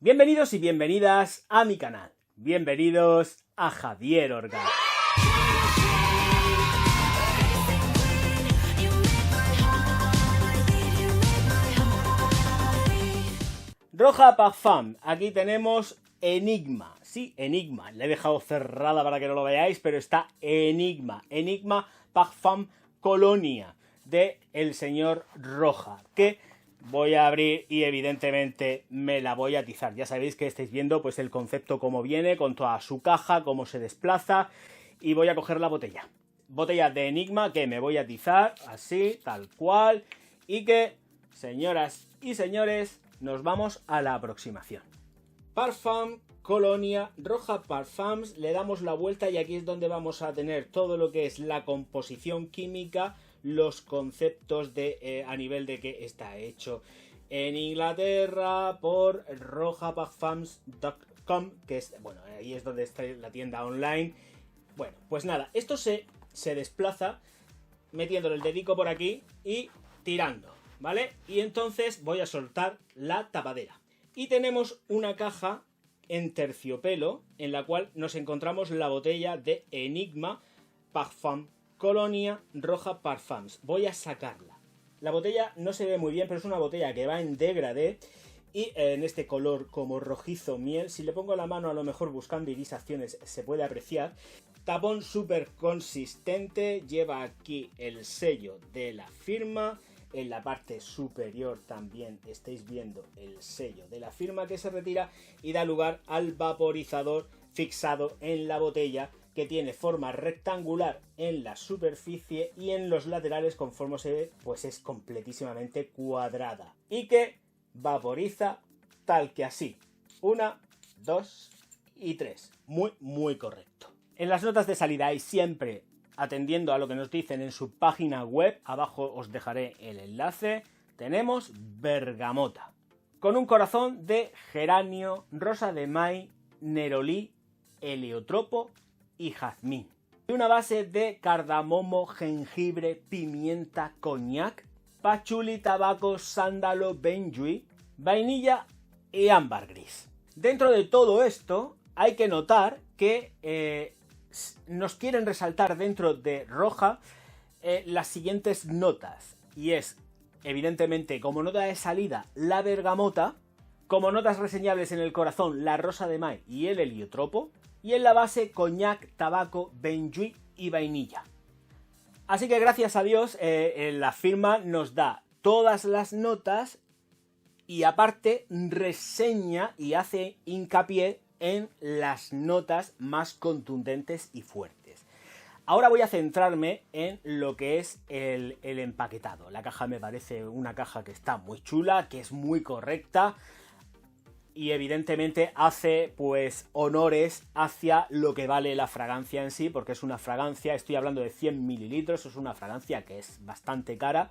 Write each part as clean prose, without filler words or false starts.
Bienvenidos y bienvenidas a mi canal. Bienvenidos a Javier Orgaz. Roja Parfum. Aquí tenemos Enigma. Sí, Enigma. La he dejado cerrada para que no lo veáis, pero está Enigma. Enigma Parfum Colonia de el señor Roja, que voy a abrir y evidentemente me la voy a atizar. Ya sabéis que estáis viendo pues el concepto cómo viene, con toda su caja, cómo se desplaza. Y voy a coger la botella. Botella de Enigma que me voy a atizar así, tal cual. Y que, señoras y señores, nos vamos a la aproximación. Parfum Colonia Roja Parfums. Le damos la vuelta y aquí es donde vamos a tener todo lo que es la composición química, los conceptos de a nivel de que está hecho en Inglaterra por rojaparfums.com, que es, bueno, ahí es donde está la tienda online. Bueno, pues nada, esto se desplaza metiéndole el dedico por aquí y tirando, ¿vale? Y entonces voy a soltar la tapadera. Y tenemos una caja en terciopelo en la cual nos encontramos la botella de Enigma Parfum Colonia Roja Parfums. Voy a sacarla. La botella no se ve muy bien, pero es una botella que va en degradé y en este color como rojizo miel. Si le pongo la mano a lo mejor buscando irisaciones se puede apreciar. Tapón súper consistente. Lleva aquí el sello de la firma. En la parte superior también estáis viendo el sello de la firma que se retira y da lugar al vaporizador fixado en la botella, que tiene forma rectangular en la superficie y en los laterales, conforme se ve, pues es completísimamente cuadrada y que vaporiza tal que así. 1, 2 y 3. Muy correcto. En las notas de salida hay siempre, atendiendo a lo que nos dicen en su página web, abajo os dejaré el enlace, tenemos bergamota, con un corazón de geranio, rosa de may, nerolí, heliotropo y jazmín. Y una base de cardamomo, jengibre, pimienta, coñac, pachuli, tabaco, sándalo, benjuí, vainilla y ámbar gris. Dentro de todo esto hay que notar que nos quieren resaltar dentro de Roja las siguientes notas. Y es, evidentemente, como nota de salida, la bergamota, como notas reseñables en el corazón, la rosa de may y el heliotropo, y en la base coñac, tabaco, benjuí y vainilla. Así que gracias a Dios la firma nos da todas las notas y aparte reseña y hace hincapié en las notas más contundentes y fuertes. Ahora voy a centrarme en lo que es el empaquetado. La caja me parece una caja que está muy chula, que es muy correcta y evidentemente hace pues honores hacia lo que vale la fragancia en sí, porque es una fragancia, estoy hablando de 100 mililitros, es una fragancia que es bastante cara,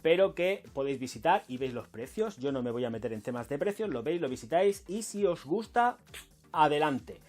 pero que podéis visitar y veis los precios. Yo no me voy a meter en temas de precios, lo veis, lo visitáis y si os gusta, adelante.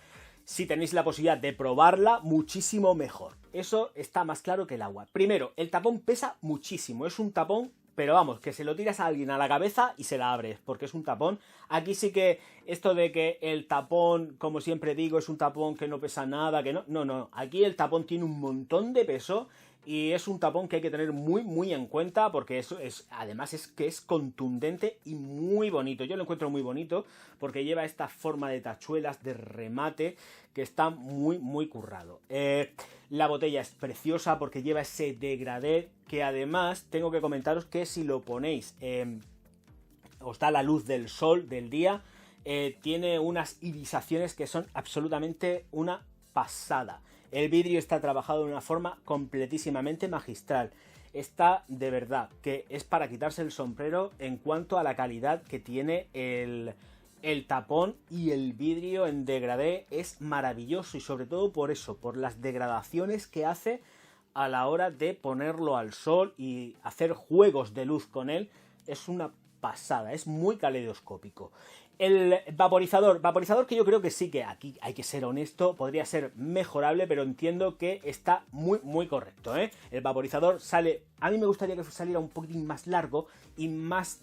Si tenéis la posibilidad de probarla, muchísimo mejor. Eso está más claro que el agua. Primero, el tapón pesa muchísimo. Es un tapón, pero vamos, que se lo tiras a alguien a la cabeza y se la abres, porque es un tapón. Aquí sí que esto de que el tapón, como siempre digo, es un tapón que no pesa nada, que no. No. Aquí el tapón tiene un montón de peso. Y es un tapón que hay que tener muy en cuenta, porque eso además es que es contundente y muy bonito. Yo lo encuentro muy bonito porque lleva esta forma de tachuelas de remate que está muy currado. La botella es preciosa porque lleva ese degradé que además tengo que comentaros que si lo ponéis, os da la luz del sol del día, tiene unas irisaciones que son absolutamente una pasada. El vidrio está trabajado de una forma completísimamente magistral. Está de verdad que es para quitarse el sombrero en cuanto a la calidad que tiene el tapón, y el vidrio en degradé es maravilloso y sobre todo por eso, por las degradaciones que hace a la hora de ponerlo al sol y hacer juegos de luz con él. Es una pasada, es muy caleidoscópico. El vaporizador que yo creo que sí, que aquí hay que ser honesto, podría ser mejorable, pero entiendo que está muy correcto, ¿eh? El vaporizador sale, a mí me gustaría que saliera un poquitín más largo y más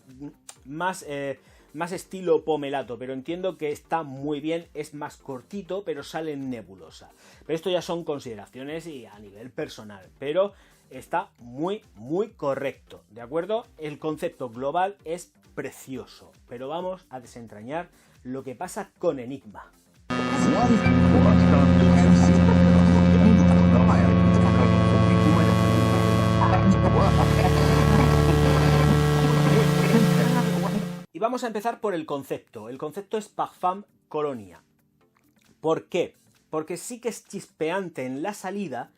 más estilo Pomelato, pero entiendo que está muy bien, es más cortito, pero sale en nebulosa. Pero esto ya son consideraciones y a nivel personal, pero está muy correcto, ¿de acuerdo? El concepto global es precioso, pero vamos a desentrañar lo que pasa con Enigma. Y vamos a empezar por el concepto. El concepto es Parfum Colonia. ¿Por qué? Porque sí que es chispeante en la salida,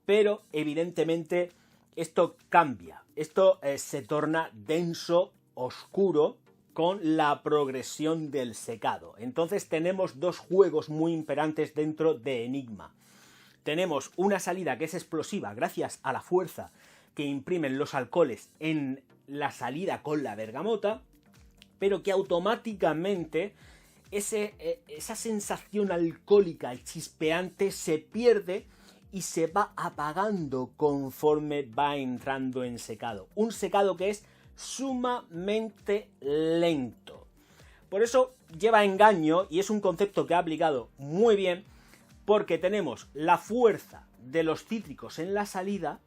pero evidentemente esto cambia. Esto se torna denso, oscuro, con la progresión del secado. Entonces tenemos dos juegos muy imperantes dentro de Enigma. Tenemos una salida que es explosiva gracias a la fuerza que imprimen los alcoholes en la salida con la bergamota, pero que automáticamente esa sensación alcohólica y chispeante se pierde y se va apagando conforme va entrando en secado. Un secado que es sumamente lento. Por eso lleva engaño y es un concepto que ha aplicado muy bien, porque tenemos la fuerza de los cítricos en la salida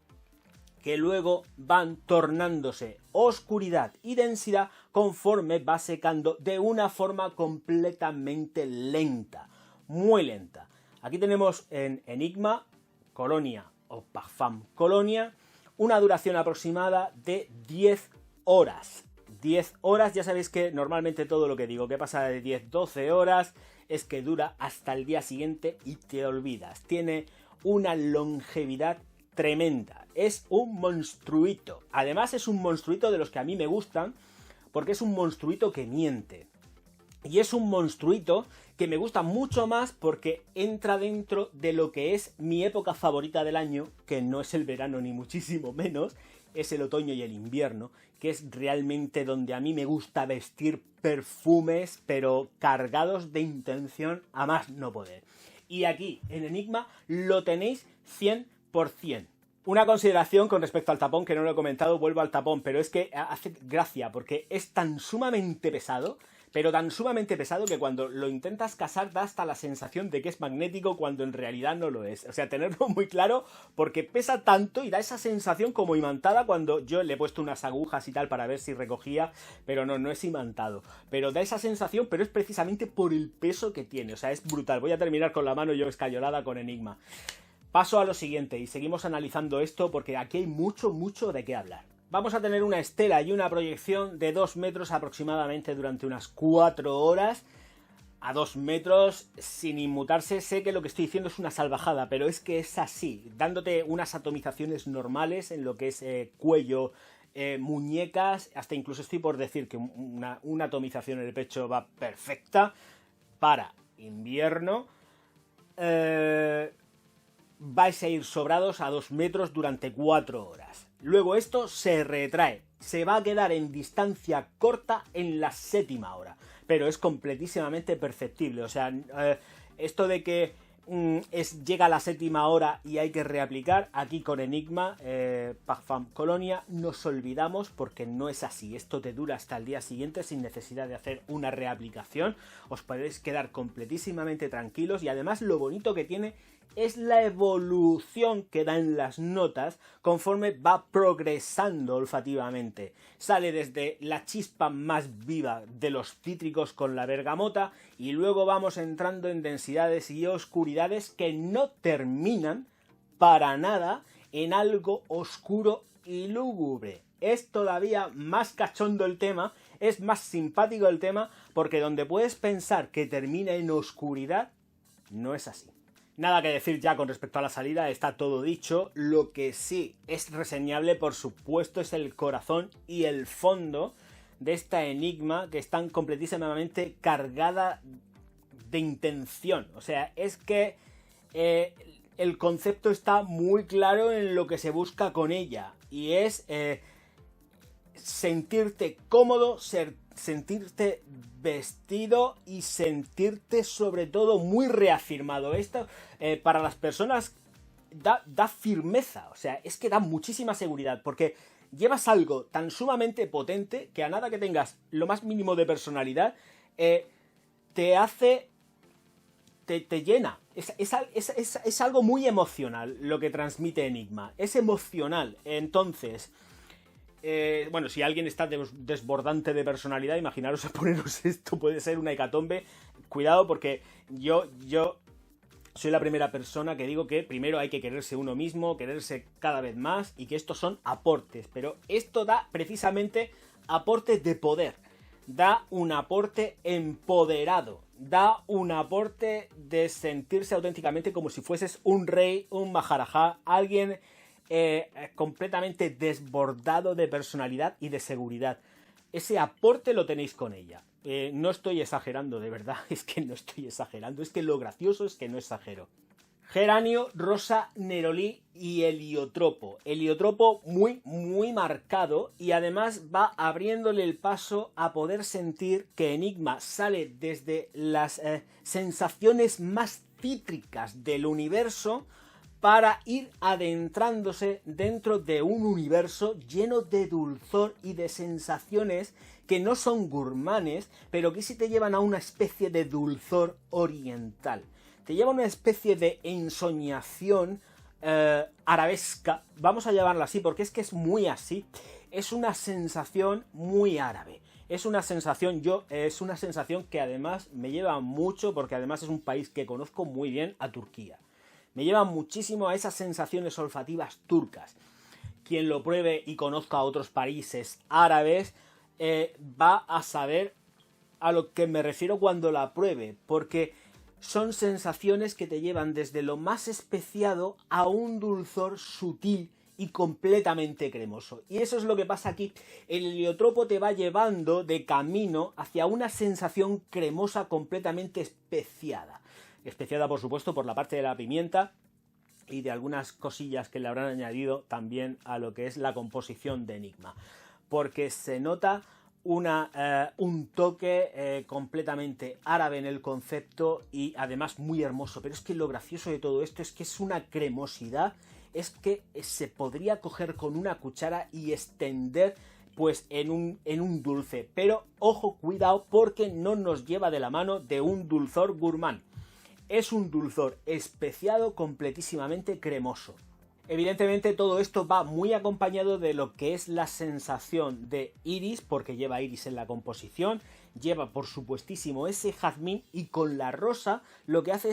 que luego van tornándose oscuridad y densidad conforme va secando de una forma completamente lenta, muy lenta. Aquí tenemos en Enigma Colonia o Parfum Colonia una duración aproximada de 10 horas. 10 horas, ya sabéis que normalmente todo lo que digo que pasa de 10-12 horas es que dura hasta el día siguiente y te olvidas. Tiene una longevidad tremenda. Es un monstruito. Además es un monstruito de los que a mí me gustan, porque es un monstruito que miente. Y es un monstruito que me gusta mucho más porque entra dentro de lo que es mi época favorita del año, que no es el verano ni muchísimo menos, es el otoño y el invierno, que es realmente donde a mí me gusta vestir perfumes, pero cargados de intención a más no poder. Y aquí, en Enigma, lo tenéis 100%. Una consideración con respecto al tapón, que no lo he comentado, vuelvo al tapón, pero es que hace gracia, porque es tan sumamente pesado, pero tan sumamente pesado que cuando lo intentas casar da hasta la sensación de que es magnético cuando en realidad no lo es. O sea, tenerlo muy claro, porque pesa tanto y da esa sensación como imantada cuando yo le he puesto unas agujas y tal para ver si recogía, pero no es imantado. Pero da esa sensación, pero es precisamente por el peso que tiene. O sea, es brutal. Voy a terminar con la mano yo escayolada con Enigma. Paso a lo siguiente y seguimos analizando esto porque aquí hay mucho de qué hablar. Vamos a tener una estela y una proyección de 2 metros aproximadamente durante unas 4 horas. A 2 metros, sin inmutarse, sé que lo que estoy diciendo es una salvajada, pero es que es así, dándote unas atomizaciones normales en lo que es cuello, muñecas, hasta incluso estoy por decir que una atomización en el pecho va perfecta para invierno. Vais a ir sobrados a 2 metros durante 4 horas. Luego esto se retrae, se va a quedar en distancia corta en la 7ª hora, pero es completísimamente perceptible. O sea, esto de que llega a la 7ª hora y hay que reaplicar, aquí con Enigma, Parfum Colonia, nos olvidamos porque no es así. Esto te dura hasta el día siguiente sin necesidad de hacer una reaplicación. Os podéis quedar completísimamente tranquilos y además lo bonito que tiene es la evolución que da en las notas conforme va progresando olfativamente. Sale desde la chispa más viva de los cítricos con la bergamota y luego vamos entrando en densidades y oscuridades que no terminan para nada en algo oscuro y lúgubre. Es todavía más cachondo el tema, es más simpático el tema, porque donde puedes pensar que termina en oscuridad, no es así. Nada que decir ya con respecto a la salida, está todo dicho. Lo que sí es reseñable, por supuesto, es el corazón y el fondo de esta Enigma, que están completísimamente cargada de intención. O sea, es que el concepto está muy claro en lo que se busca con ella, y es sentirte cómodo, sentirte vestido y sentirte sobre todo muy reafirmado. Esto para las personas da firmeza, o sea, es que da muchísima seguridad, porque llevas algo tan sumamente potente que a nada que tengas lo más mínimo de personalidad, te hace... Te llena. Es algo muy emocional lo que transmite Enigma. Es emocional. Entonces, bueno, si alguien está desbordante de personalidad, imaginaros a poneros esto, puede ser una hecatombe. Cuidado, porque yo soy la primera persona que digo que primero hay que quererse uno mismo, quererse cada vez más, y que estos son aportes. Pero esto da precisamente aportes de poder. Da un aporte empoderado. Da un aporte de sentirse auténticamente como si fueses un rey, un maharajá, alguien completamente desbordado de personalidad y de seguridad. Ese aporte lo tenéis con ella. No estoy exagerando, de verdad, es que no estoy exagerando, es que lo gracioso es que no exagero. Geranio, rosa, nerolí y heliotropo. Heliotropo muy marcado, y además va abriéndole el paso a poder sentir que Enigma sale desde las sensaciones más cítricas del universo para ir adentrándose dentro de un universo lleno de dulzor y de sensaciones que no son gourmandes, pero que sí te llevan a una especie de dulzor oriental. Te lleva a una especie de ensoñación arabesca, vamos a llamarla así, porque es que es muy así. Es una sensación muy árabe. Es una sensación que además me lleva mucho, porque además es un país que conozco muy bien, a Turquía. Me lleva muchísimo a esas sensaciones olfativas turcas. Quien lo pruebe y conozca a otros países árabes va a saber a lo que me refiero cuando la pruebe, porque son sensaciones que te llevan desde lo más especiado a un dulzor sutil y completamente cremoso. Y eso es lo que pasa aquí. El heliotropo te va llevando de camino hacia una sensación cremosa completamente especiada. Especiada, por supuesto, por la parte de la pimienta y de algunas cosillas que le habrán añadido también a lo que es la composición de Enigma. Porque se nota un toque completamente árabe en el concepto, y además muy hermoso. Pero es que lo gracioso de todo esto es que es una cremosidad, es que se podría coger con una cuchara y extender pues en un dulce. Pero ojo, cuidado, porque no nos lleva de la mano de un dulzor gourmand. Es un dulzor especiado, completísimamente cremoso. Evidentemente todo esto va muy acompañado de lo que es la sensación de iris, porque lleva iris en la composición, lleva por supuestísimo ese jazmín, y con la rosa lo que hace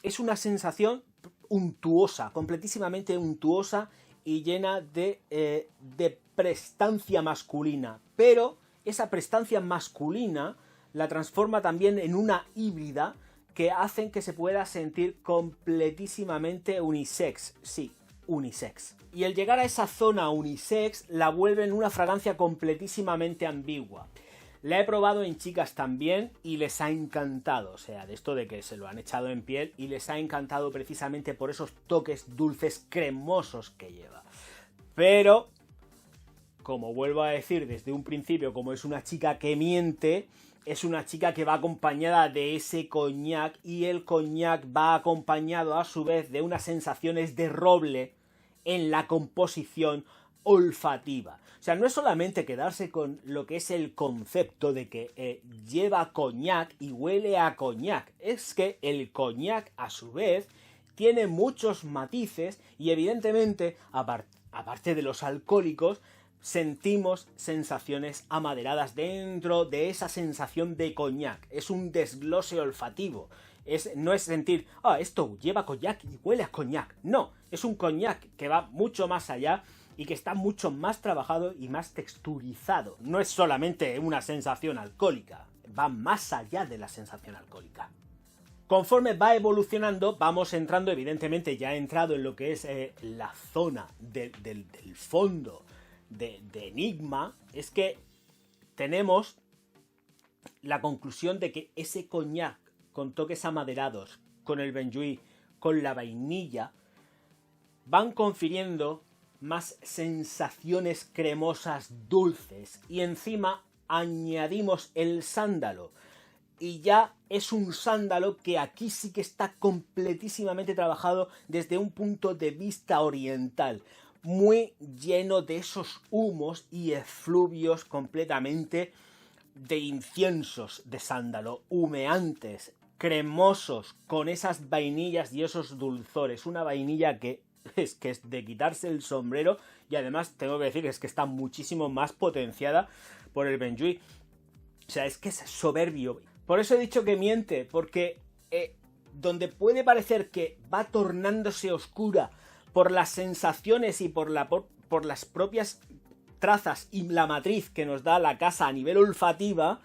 es una sensación untuosa, completísimamente untuosa y llena de prestancia masculina. Pero esa prestancia masculina la transforma también en una híbrida que hacen que se pueda sentir completísimamente unisex. Sí, unisex. Y el llegar a esa zona unisex la vuelve en una fragancia completísimamente ambigua. La he probado en chicas también y les ha encantado. O sea, de esto de que se lo han echado en piel, y les ha encantado precisamente por esos toques dulces cremosos que lleva. Pero, como vuelvo a decir desde un principio, como es una chica que miente, es una chica que va acompañada de ese coñac, y el coñac va acompañado a su vez de unas sensaciones de roble en la composición olfativa. O sea, no es solamente quedarse con lo que es el concepto de que lleva coñac y huele a coñac. Es que el coñac a su vez tiene muchos matices, y evidentemente, aparte de los alcohólicos, sentimos sensaciones amaderadas dentro de esa sensación de coñac. Es un desglose olfativo. No es sentir, esto lleva coñac y huele a coñac. No, es un coñac que va mucho más allá y que está mucho más trabajado y más texturizado. No es solamente una sensación alcohólica, va más allá de la sensación alcohólica. Conforme va evolucionando, vamos entrando, evidentemente ya he entrado en lo que es la zona del fondo de Enigma. Es que tenemos la conclusión de que ese coñac con toques amaderados, con el benjuí, con la vainilla, van confiriendo más sensaciones cremosas dulces, y encima añadimos el sándalo, y ya es un sándalo que aquí sí que está completísimamente trabajado desde un punto de vista oriental, muy lleno de esos humos y efluvios completamente de inciensos de sándalo, humeantes, cremosos, con esas vainillas y esos dulzores. Una vainilla que es de quitarse el sombrero, y además tengo que decir que está muchísimo más potenciada por el Benjuí. O sea, es que es soberbio. Por eso he dicho que miente, porque donde puede parecer que va tornándose oscura por las sensaciones y por las propias trazas y la matriz que nos da la casa a nivel olfativa,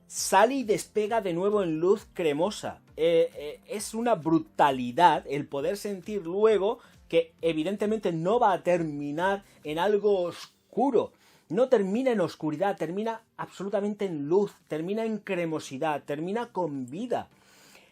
sale y despega de nuevo en luz cremosa. Es una brutalidad el poder sentir luego que evidentemente no va a terminar en algo oscuro. No termina en oscuridad, termina absolutamente en luz, termina en cremosidad, termina con vida.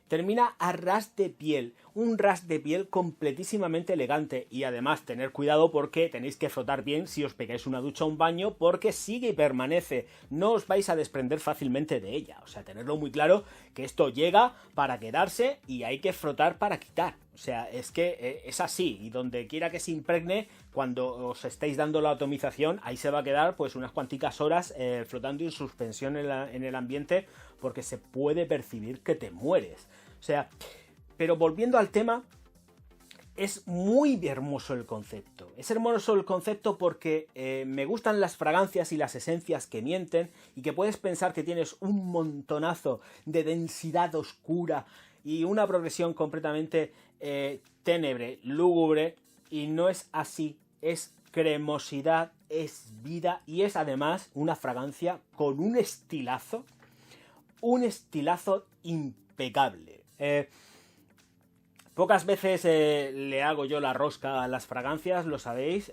Termina a ras de piel, un ras de piel completísimamente elegante, y además tener cuidado porque tenéis que frotar bien si os pegáis una ducha o un baño, porque sigue y permanece, no os vais a desprender fácilmente de ella. O sea, tenerlo muy claro que esto llega para quedarse y hay que frotar para quitar. O sea, es que es así, y donde quiera que se impregne, cuando os estéis dando la atomización, ahí se va a quedar pues unas cuanticas horas flotando en suspensión en el ambiente, porque se puede percibir que te mueres. O sea, pero volviendo al tema, es muy hermoso el concepto. Es hermoso el concepto porque me gustan las fragancias y las esencias que mienten, y que puedes pensar que tienes un montonazo de densidad oscura y una progresión completamente ténebre, lúgubre, y no es así. Es cremosidad, es vida, y es además una fragancia con un estilazo impecable. Pocas veces le hago yo la rosca a las fragancias, lo sabéis.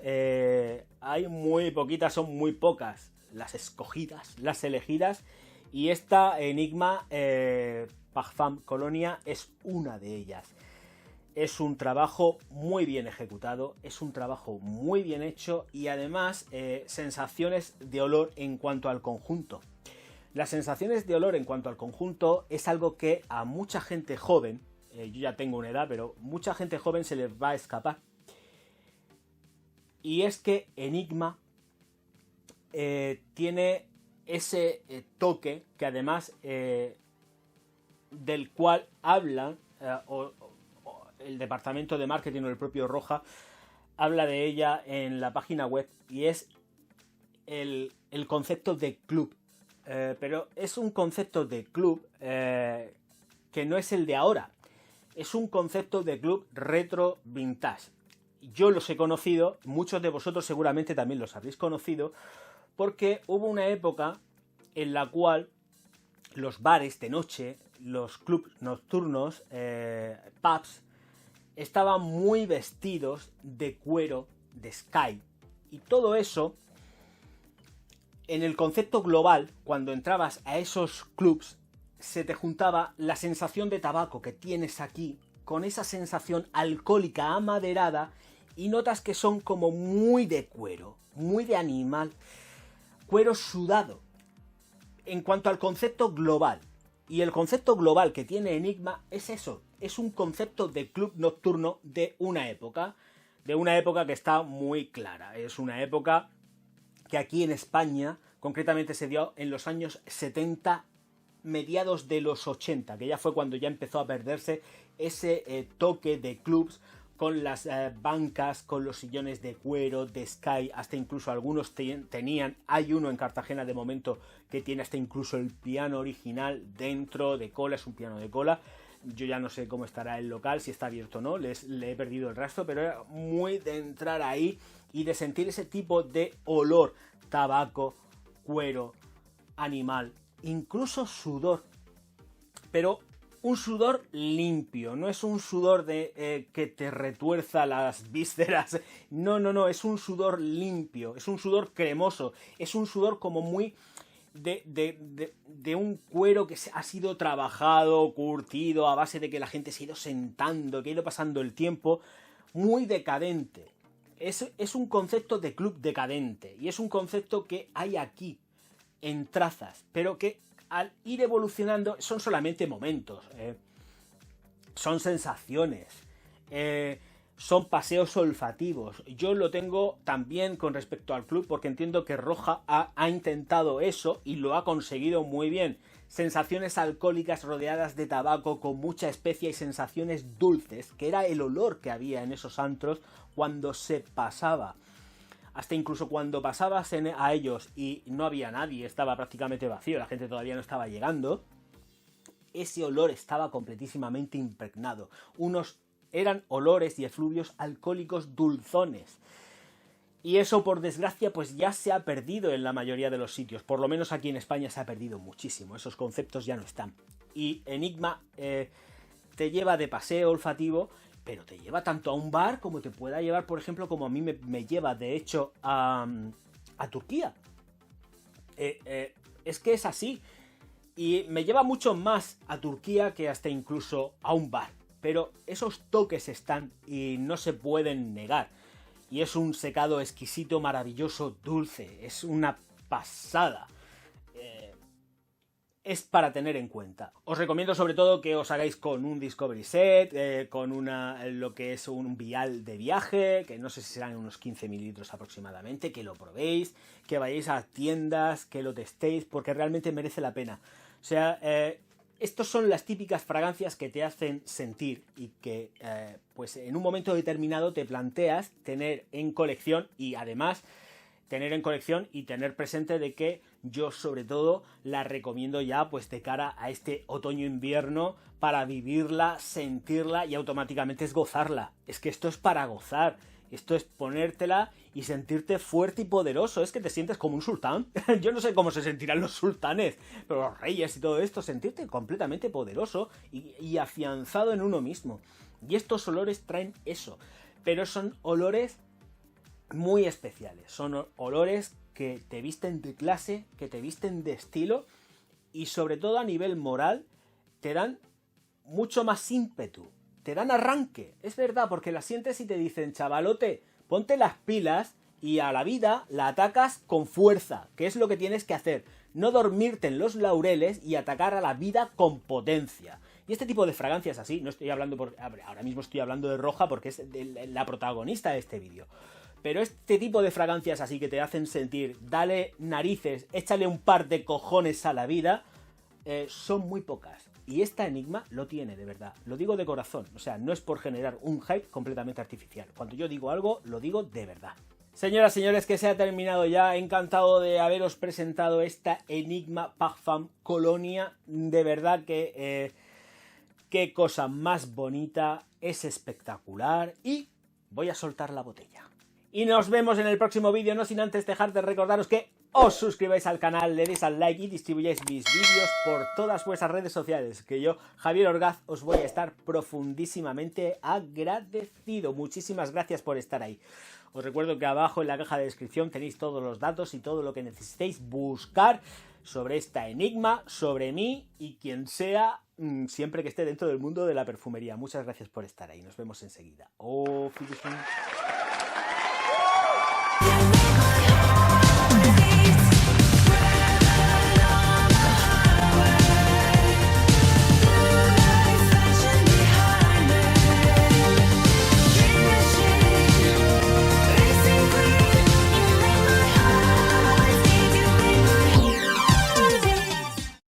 Hay muy poquitas, son muy pocas las escogidas, las elegidas, y esta Enigma Parfum Colonia es una de ellas. Es un trabajo muy bien ejecutado, es un trabajo muy bien hecho, y además sensaciones de olor en cuanto al conjunto. Las sensaciones de olor en cuanto al conjunto es algo que a mucha gente joven, yo ya tengo una edad, pero mucha gente joven se les va a escapar. Y es que Enigma tiene ese toque que además del cual hablan el departamento de marketing o el propio Roja habla de ella en la página web, y es el concepto de club. Pero es un concepto de club que no es el de ahora. Es un concepto de club retro vintage. Yo los he conocido, muchos de vosotros seguramente también los habréis conocido, porque hubo una época en la cual los bares de noche, los clubs nocturnos, pubs, estaban muy vestidos de cuero, de Sky, y todo eso, en el concepto global, cuando entrabas a esos clubs, se te juntaba la sensación de tabaco que tienes aquí con esa sensación alcohólica amaderada, y notas que son como muy de cuero, muy de animal, cuero sudado. En cuanto al concepto global, y el concepto global que tiene Enigma es eso, es un concepto de club nocturno de una época que está muy clara. Es una época que aquí en España concretamente se dio en los años 70, mediados de los 80, que ya fue cuando ya empezó a perderse ese toque de clubs, con las bancas, con los sillones de cuero, de Sky, hasta incluso algunos tenían, hay uno en Cartagena de momento que tiene hasta incluso el piano original dentro de cola, es un piano de cola. Yo ya no sé cómo estará el local, si está abierto o no, le he perdido el rastro, pero era muy de entrar ahí y de sentir ese tipo de olor, tabaco, cuero, animal, incluso sudor, pero un sudor limpio, no es un sudor de que te retuerza las vísceras, no, es un sudor limpio, es un sudor cremoso, es un sudor como muy de un cuero que ha sido trabajado, curtido, a base de que la gente se ha ido sentando, que ha ido pasando el tiempo, muy decadente. Es un concepto de club decadente, y es un concepto que hay aquí, en trazas, pero que al ir evolucionando son solamente momentos, son sensaciones. son paseos olfativos. Yo lo tengo también con respecto al club porque entiendo que Roja ha intentado eso y lo ha conseguido muy bien. Sensaciones alcohólicas rodeadas de tabaco con mucha especia y sensaciones dulces, que era el olor que había en esos antros cuando se pasaba. Hasta incluso cuando pasabas a ellos y no había nadie, estaba prácticamente vacío, la gente todavía no estaba llegando, ese olor estaba completísimamente impregnado. Eran olores y efluvios alcohólicos dulzones. Y eso, por desgracia, pues ya se ha perdido en la mayoría de los sitios. Por lo menos aquí en España se ha perdido muchísimo. Esos conceptos ya no están. Y Enigma te lleva de paseo olfativo, pero te lleva tanto a un bar como te pueda llevar, por ejemplo, como a mí me lleva, de hecho, a Turquía. Es que es así. Y me lleva mucho más a Turquía que hasta incluso a un bar. Pero esos toques están y no se pueden negar. Y es un secado exquisito, maravilloso, dulce. Es una pasada. Es para tener en cuenta. Os recomiendo sobre todo que os hagáis con un Discovery Set, con lo que es un vial de viaje, que no sé si serán unos 15 mililitros aproximadamente, que lo probéis, que vayáis a tiendas, que lo testéis, porque realmente merece la pena. O sea, estos son las típicas fragancias que te hacen sentir y que pues en un momento determinado te planteas tener en colección y además tener en colección y tener presente de que yo sobre todo la recomiendo ya pues de cara a este otoño-invierno para vivirla, sentirla y automáticamente es gozarla. Es que esto es para gozar. Esto es ponértela y sentirte fuerte y poderoso. Es que te sientes como un sultán. Yo no sé cómo se sentirán los sultanes, pero los reyes y todo esto, sentirte completamente poderoso y afianzado en uno mismo. Y estos olores traen eso. Pero son olores muy especiales. Son olores que te visten de clase, que te visten de estilo y sobre todo a nivel moral te dan mucho más ímpetu. Te dan arranque, es verdad, porque la sientes y te dicen, chavalote, ponte las pilas y a la vida la atacas con fuerza, que es lo que tienes que hacer, no dormirte en los laureles y atacar a la vida con potencia. Y este tipo de fragancias así, no estoy hablando ahora mismo estoy hablando de Roja porque es la protagonista de este vídeo, pero este tipo de fragancias así que te hacen sentir, dale narices, échale un par de cojones a la vida, son muy pocas. Y esta Enigma lo tiene, de verdad. Lo digo de corazón. O sea, no es por generar un hype completamente artificial. Cuando yo digo algo, lo digo de verdad. Señoras, señores, que se ha terminado ya. Encantado de haberos presentado esta Enigma Parfum Colonia. De verdad que... qué cosa más bonita. Es espectacular. Y voy a soltar la botella. Y nos vemos en el próximo vídeo. No sin antes dejar de recordaros que os suscribáis al canal, le deis al like y distribuyáis mis vídeos por todas vuestras redes sociales, que yo, Javier Orgaz, os voy a estar profundísimamente agradecido. Muchísimas gracias por estar ahí. Os recuerdo que abajo en la caja de descripción tenéis todos los datos y todo lo que necesitéis buscar sobre esta Enigma, sobre mí y quien sea, siempre que esté dentro del mundo de la perfumería. Muchas gracias por estar ahí. Nos vemos enseguida. Auf Wiedersehen.